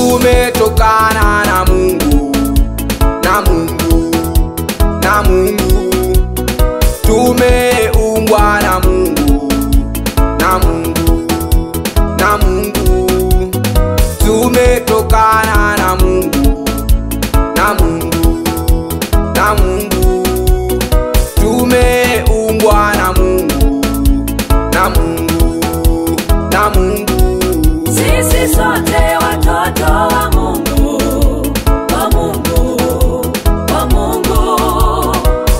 tumetokana na Mungu, na Mungu, na Mungu. Tumeumbwa na Mungu, na Mungu, na Mungu. Tumetokana na Mungu, na Mungu, na Mungu. Tumeumbwa na Mungu, na Mungu, na Mungu. Sisi sote watoto wa Mungu, wa Mungu, wa Mungu.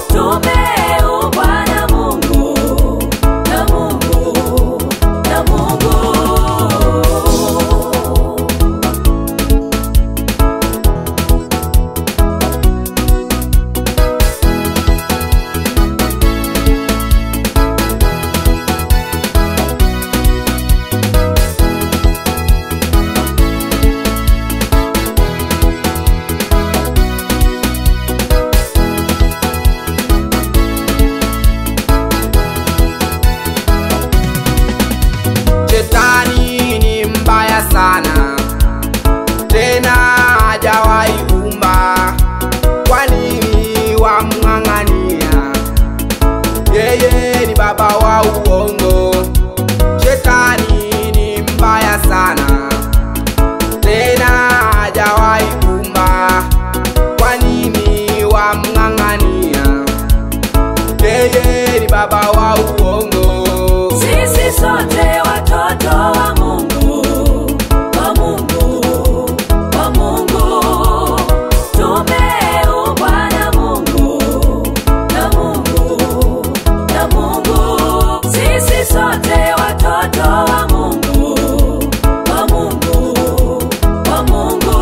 Tumeumbwa na Mungu, na Mungu, na Mungu. Shetani ni mbaya sana, tena hajawahi umba. Kwa nini wamng'ang'ania? Yeye ni baba wa uongo. Shetani ni mbaya sana, tena hajawahi umba. Kwa nini wamng'ang'ania? Yeye ni baba wa uongo. Sisi sote watoto wa Mungu, wa Mungu, wa Mungu. Tumeumbwa na Mungu, na Mungu, na Mungu. Sisi sote watoto wa Mungu, wa Mungu, wa Mungu.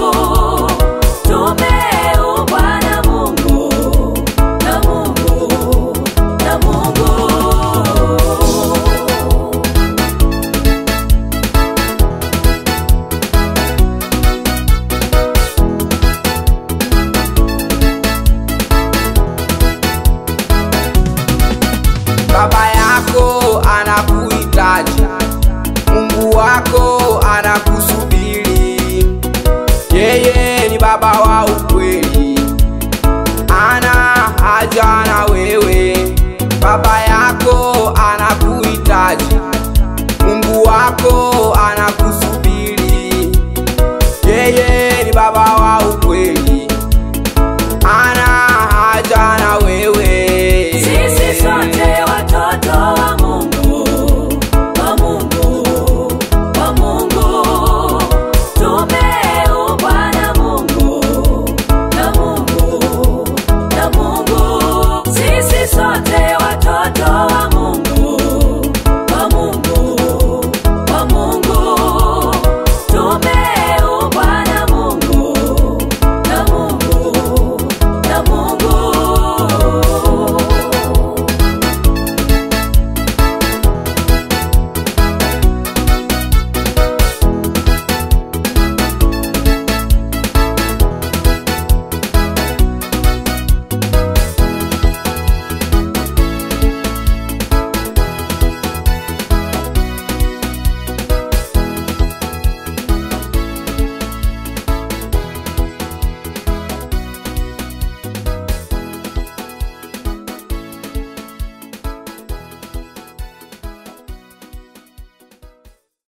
Tumeumbwa na Mungu, na Mungu, na Mungu. Baba yako anakuhitaji, Mungu wako